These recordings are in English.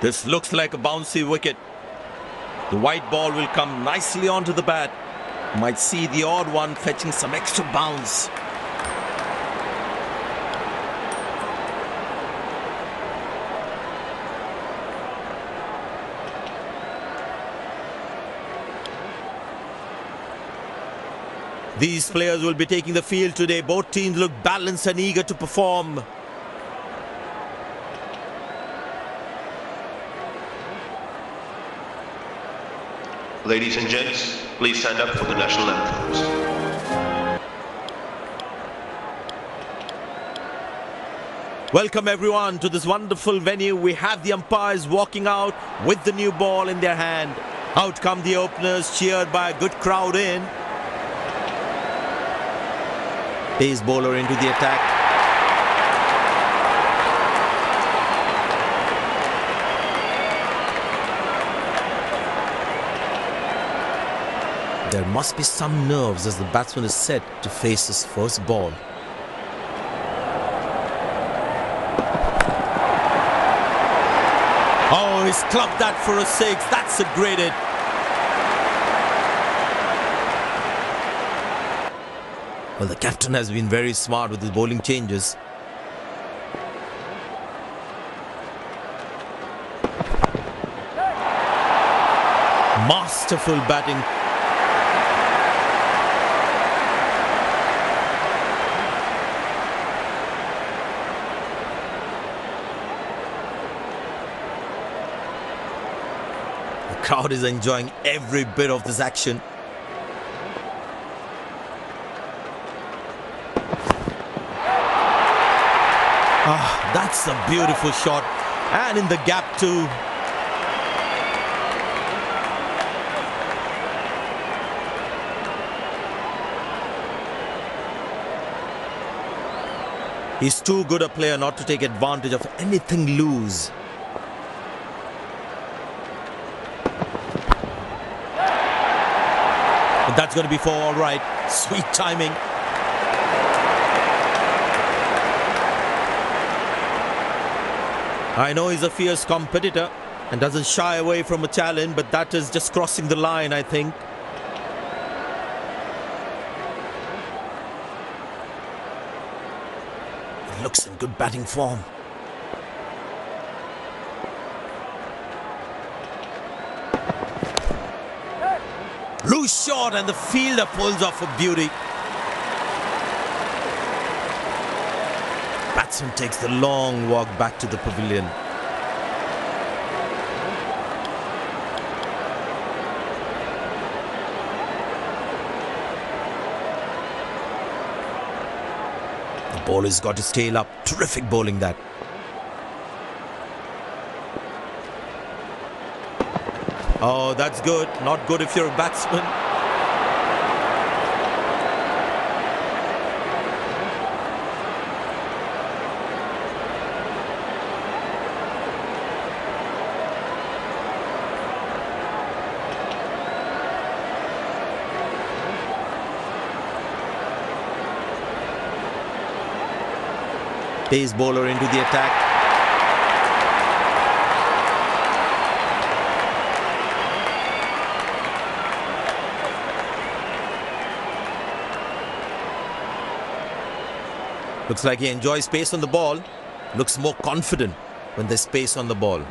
This looks like a bouncy wicket. The white ball will come nicely onto the bat. Might see the odd one fetching some extra bounce. These players will be taking the field today. Both teams look balanced and eager to perform. Ladies and gents, please stand up for the national anthems. Welcome everyone to this wonderful venue. We have the umpires walking out with the new ball in their hand. Out come the openers, cheered by a good crowd in. Pace bowler into the attack. There must be some nerves as the batsman is set to face his first ball. Oh, he's clubbed that for a six. That's a great hit. Well, the captain has been very smart with his bowling changes. Masterful batting. The crowd is enjoying every bit of this action. Ah, that's a beautiful shot, and in the gap too. He's too good a player not to take advantage of anything loose. But that's going to be for all right. Sweet timing. I know he's a fierce competitor and doesn't shy away from a challenge, but that is just crossing the line, I think. He looks in good batting form. Loose shot and the fielder pulls off a beauty. Batsman takes the long walk back to the pavilion. The bowler's got his tail up. Terrific bowling that. Oh, that's good. Not good if you're a batsman. Pace bowler into the attack. Looks like he enjoys space on the ball. Looks more confident when there's space on the ball.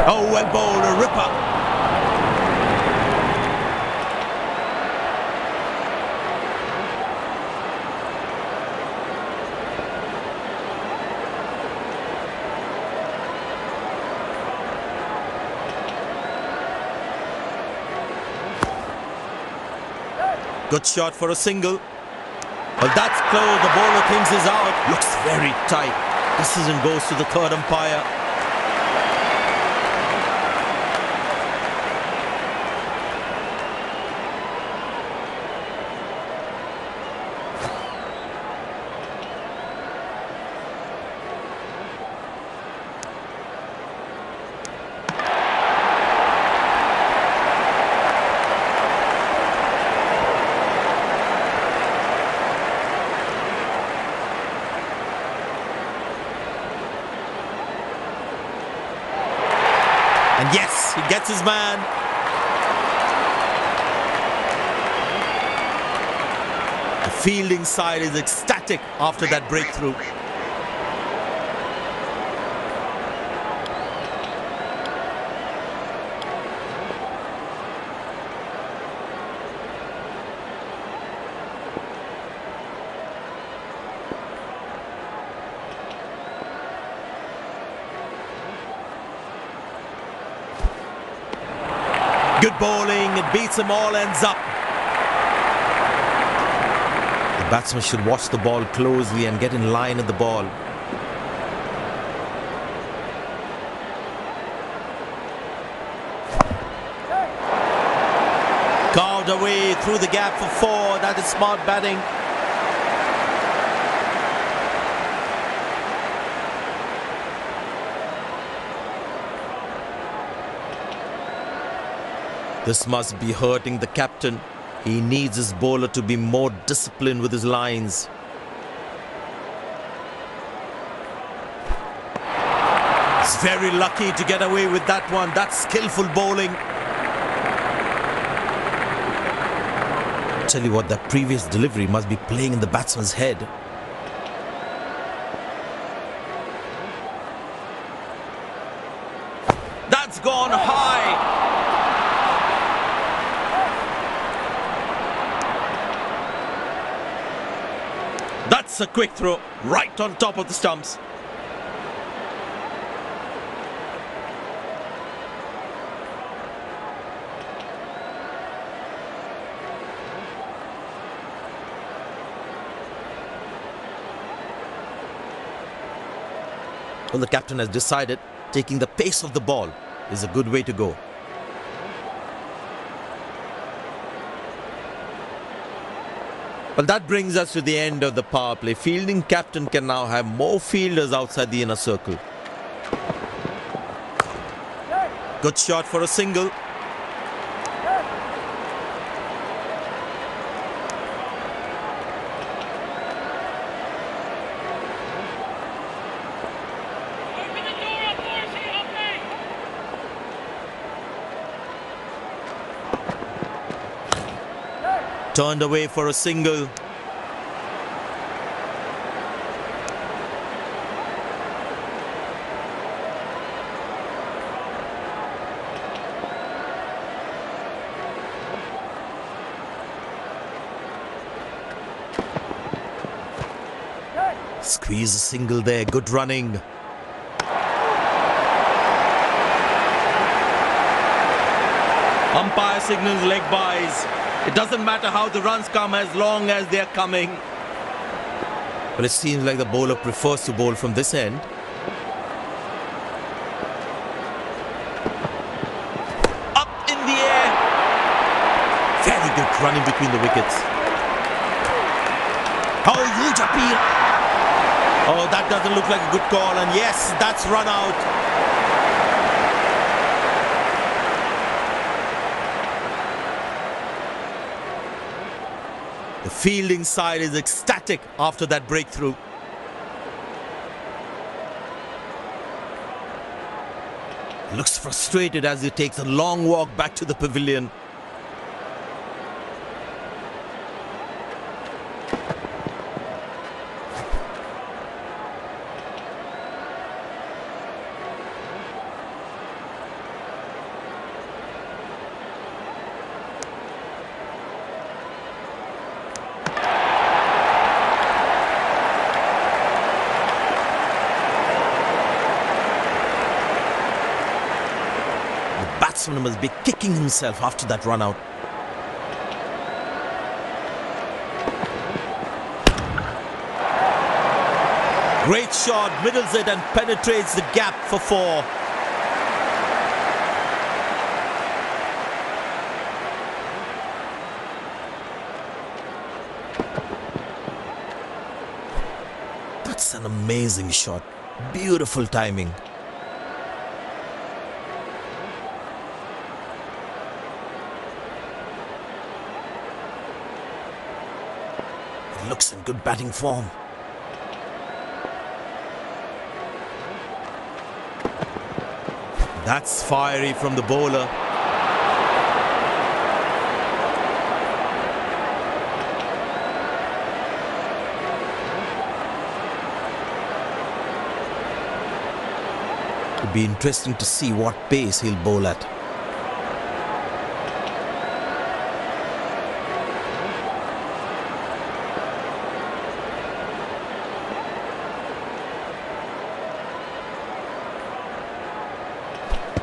Oh, well bowled, a ripper. Good shot for a single. Well, that's close. The bowler thinks he's out. Looks very tight. Decision goes to the third umpire. And yes, he gets his man. The fielding side is ecstatic after that breakthrough. Good bowling, it beats them all, ends up. The batsman should watch the ball closely and get in line at the ball. Carved away through the gap for 4, that is smart batting. This must be hurting the captain. He needs his bowler to be more disciplined with his lines. He's very lucky to get away with that one. That's skillful bowling. I tell you what, that previous delivery must be playing in the batsman's head. That's gone high. That's a quick throw, right on top of the stumps. Well, the captain has decided taking the pace of the ball is a good way to go. Well, that brings us to the end of the power play. Fielding captain can now have more fielders outside the inner circle. Good shot for a single. Turned away for a single. Squeeze a single there, good running. Umpire signals leg byes. It doesn't matter how the runs come as long as they're coming. Well, it seems like the bowler prefers to bowl from this end. Up in the air. Very good running between the wickets. Oh, huge appeal. Oh, that doesn't look like a good call. And yes, that's run out. The fielding side is ecstatic after that breakthrough. Looks frustrated as he takes a long walk back to the pavilion. The batsman must be kicking himself after that run out. Great shot, middles it and penetrates the gap for 4. That's an amazing shot. Beautiful timing. Looks in good batting form. That's fiery from the bowler. It'll be interesting to see what pace he'll bowl at.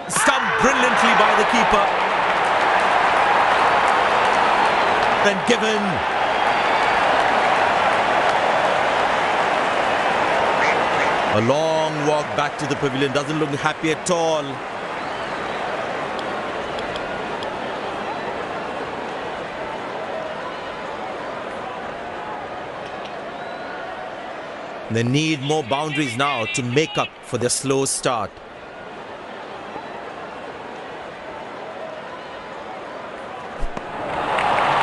Stumped brilliantly by the keeper. Then given. A long walk back to the pavilion. Doesn't look happy at all. They need more boundaries now to make up for their slow start.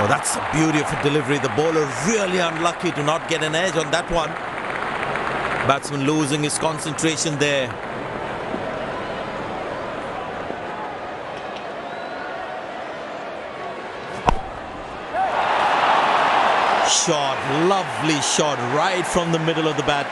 Oh, that's a beautiful delivery. The bowler really unlucky to not get an edge on that one. Batsman losing his concentration there. Shot, lovely shot right from the middle of the bat.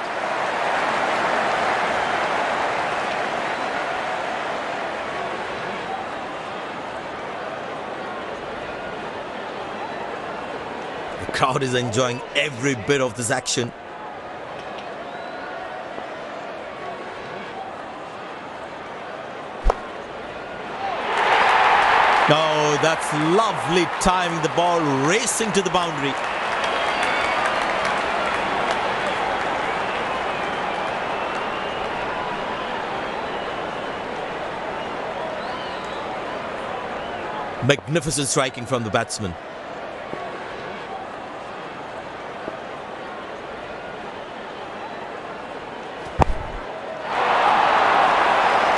The crowd is enjoying every bit of this action. No, that's lovely timing. The ball racing to the boundary. Magnificent striking from the batsman.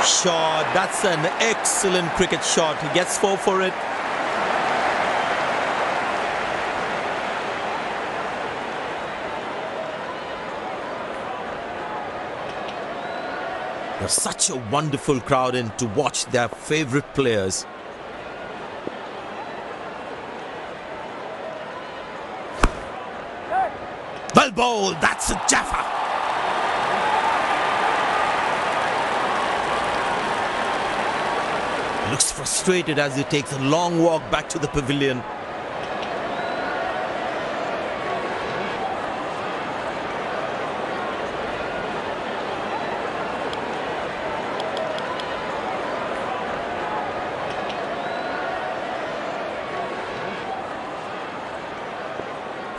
Shot, that's an excellent cricket shot. He gets 4 for it. There's such a wonderful crowd in to watch their favourite players. Well bowled, that's a Jaffa. Looks frustrated as he takes a long walk back to the pavilion.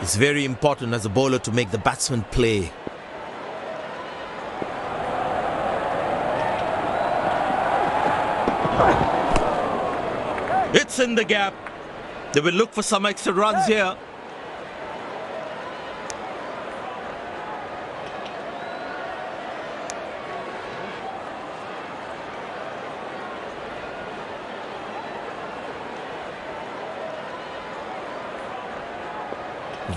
It's very important as a bowler to make the batsman play. It's in the gap. They will look for some extra runs here.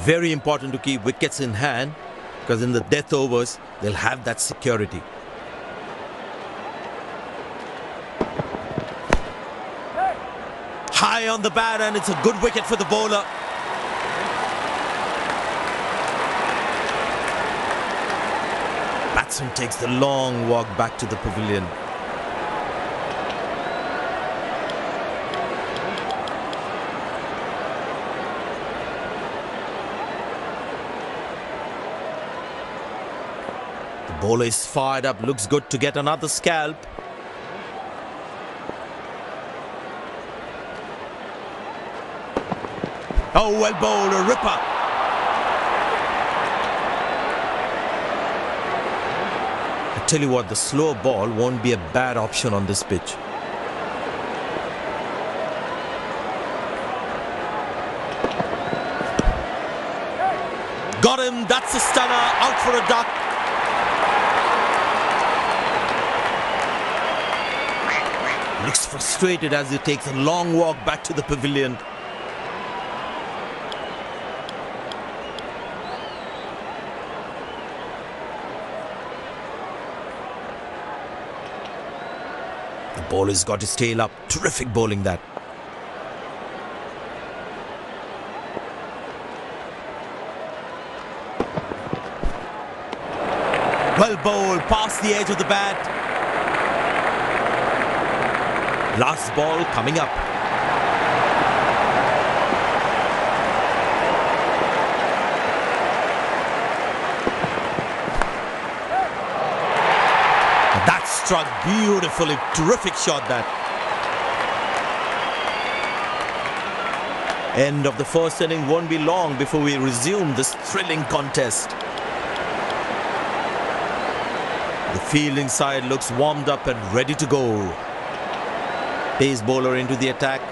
Very important to keep wickets in hand, because in the death overs, they'll have that security. High on the bat, and it's a good wicket for the bowler. Batsman takes the long walk back to the pavilion. The bowler is fired up, looks good to get another scalp. Oh, well bowled, a ripper. I tell you what, the slow ball won't be a bad option on this pitch. Got him, that's a stunner, out for a duck. Looks frustrated as he takes a long walk back to the pavilion. The Bowler's got his tail up. Terrific bowling that. Well bowled, past the edge of the bat. Last ball coming up. That struck beautifully. Terrific shot that. End of the first inning won't be long before we resume this thrilling contest. The fielding side looks warmed up and ready to go. Pace bowler into the attack.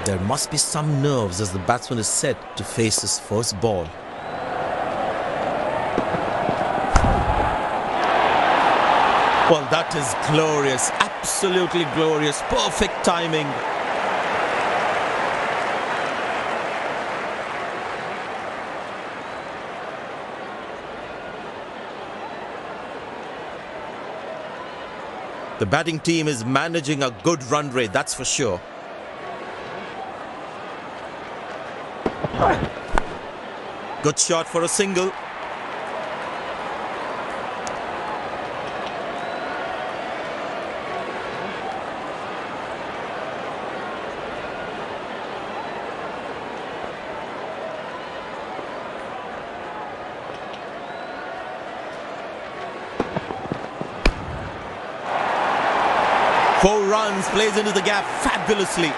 There must be some nerves as the batsman is set to face his first ball. Well, that is glorious, absolutely glorious, perfect timing. The batting team is managing a good run rate, that's for sure. Good shot for a single. Four runs, plays into the gap fabulously.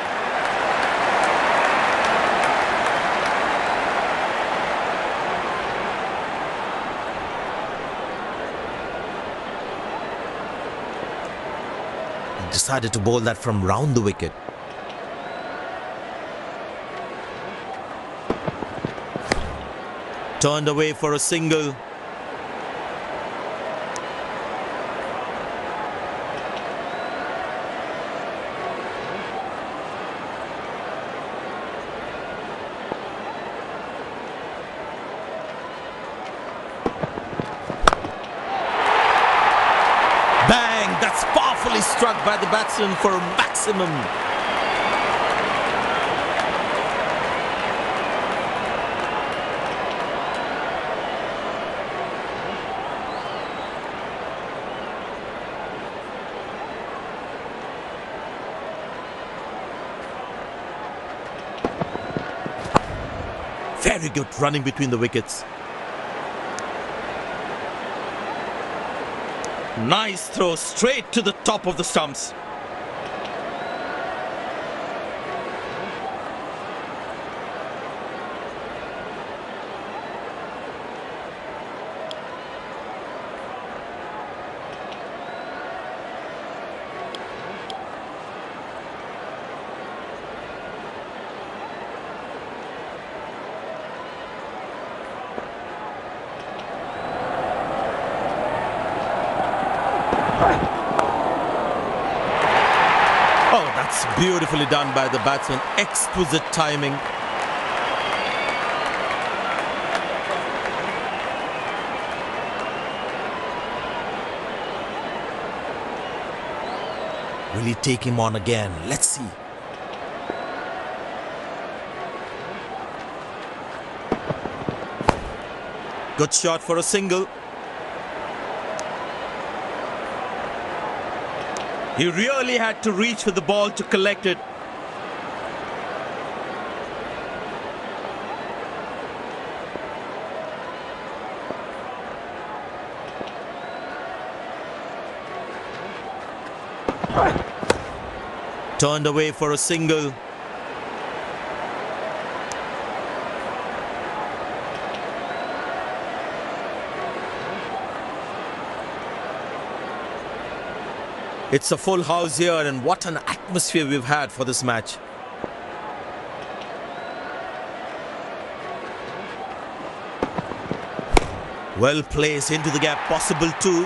He decided to bowl that from round the wicket. Turned away for a single. That's powerfully struck by the batsman for a maximum. Very good running between the wickets. Nice throw straight to the top of the stumps. Oh, that's beautifully done by the batsman. Exquisite timing. Will he take him on again? Let's see. Good shot for a single. He really had to reach for the ball to collect it. Turned away for a single. It's a full house here, and what an atmosphere we've had for this match. Well placed into the gap, possible too.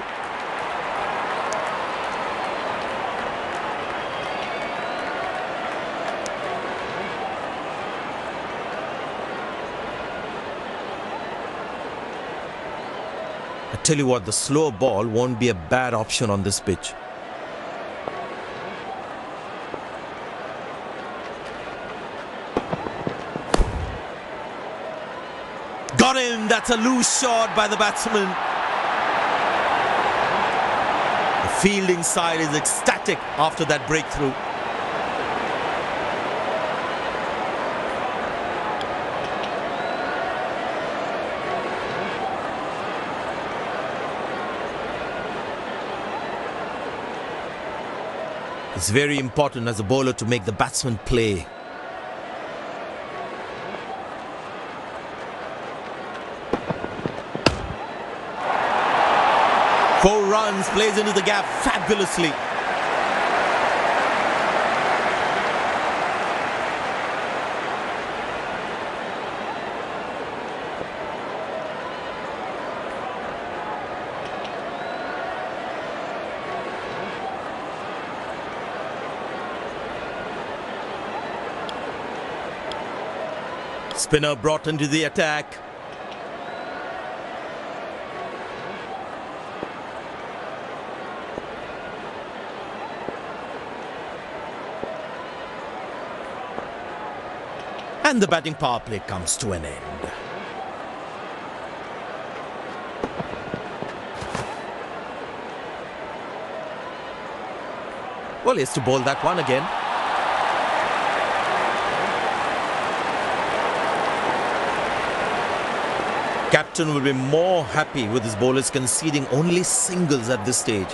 A Tell you what, the slow ball won't be a bad option on this pitch. Got him! That's a loose shot by the batsman. The fielding side is ecstatic after that breakthrough. It's very important as a bowler to make the batsman play. Four runs, plays into the gap fabulously. Spinner brought into the attack. And the batting power play comes to an end. Well, he has to bowl that one again. Captain will be more happy with his bowlers conceding only singles at this stage.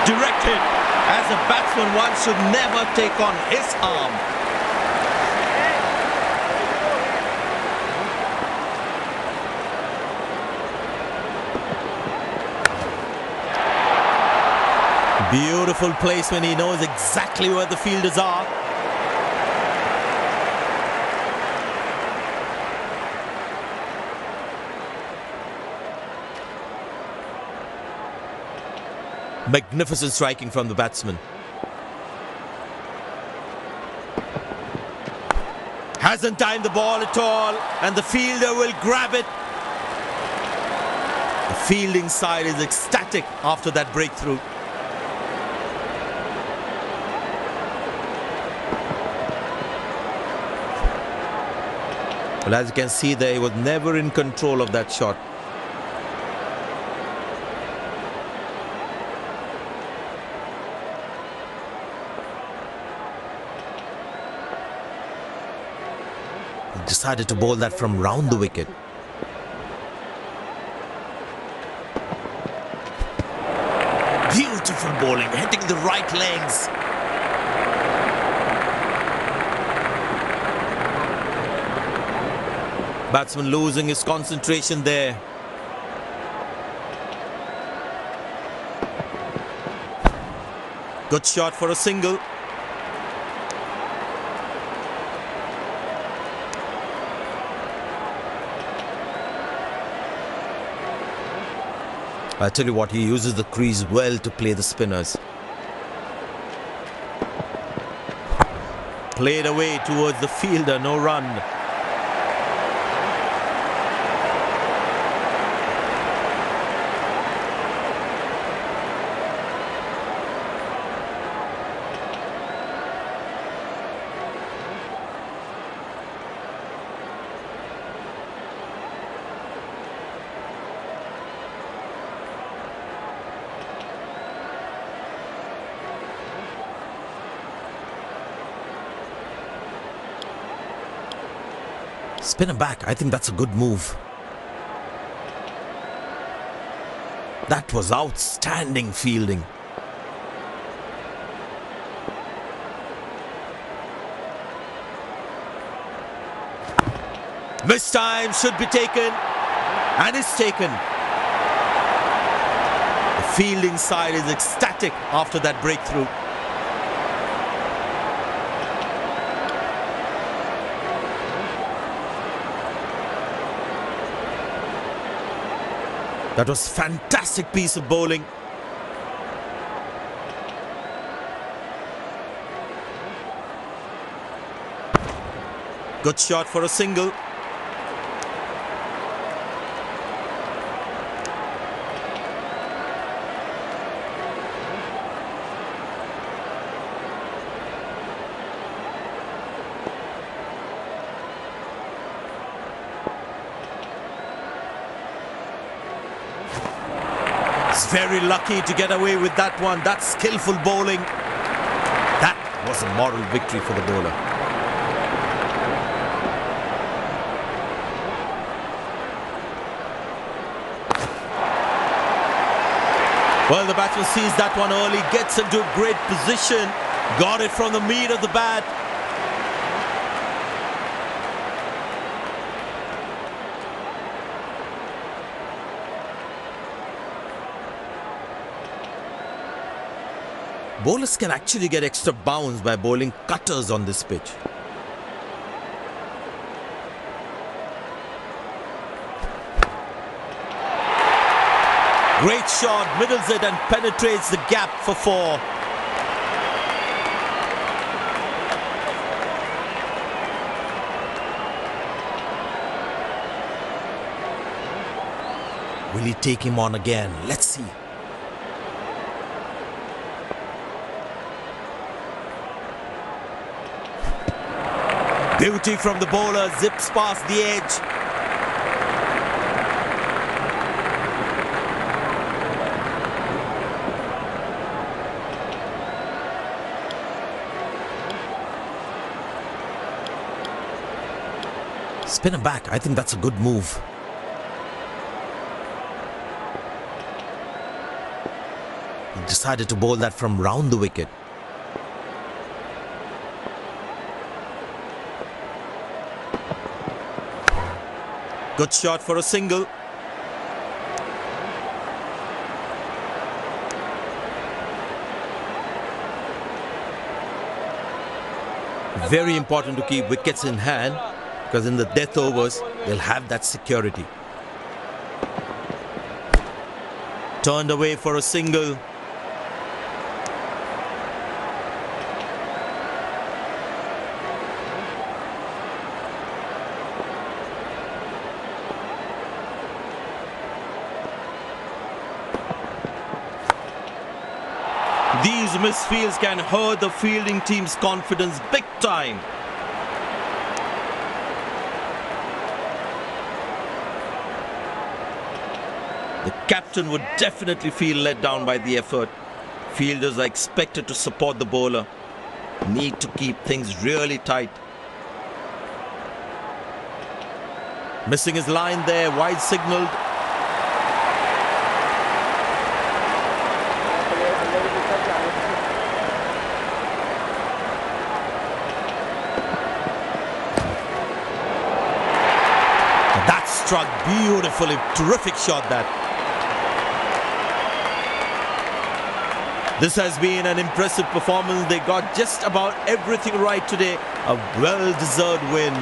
Direct hit. As a batsman, one should never take on his arm. Beautiful placement. He knows exactly where the fielders are. Magnificent striking from the batsman. Hasn't timed the ball at all, and the fielder will grab it. The fielding side is ecstatic after that breakthrough. Well, as you can see there, he was never in control of that shot. Decided to bowl that from round the wicket. Beautiful bowling, hitting the right legs. Batsman losing his concentration there. Good shot for a single. I tell you what, he uses the crease well to play the spinners. Played away towards the fielder, no run. Spin him back. I think that's a good move. That was outstanding fielding. This time should be taken, and is taken. The fielding side is ecstatic after that breakthrough. That was a fantastic piece of bowling. Good shot for a single. Very lucky to get away with that one. That's skillful bowling. That was a moral victory for the bowler. Well, the batsman sees that one early, gets into a great position, got it from the meat of the bat. Bowlers can actually get extra bounce by bowling cutters on this pitch. Great shot, middles it and penetrates the gap for 4. Will he take him on again? Let's see. Beauty from the bowler, zips past the edge. Spin him back, I think that's a good move. He decided to bowl that from round the wicket. Good shot for a single. Very important to keep wickets in hand, because in the death overs, they'll have that security. Turned away for a single. These misfields can hurt the fielding team's confidence big time. The captain would definitely feel let down by the effort. Fielders are expected to support the bowler. Need to keep things really tight. Missing his line there, wide signalled. That struck beautifully, terrific shot that. This has been an impressive performance. They got just about everything right today. A well-deserved win.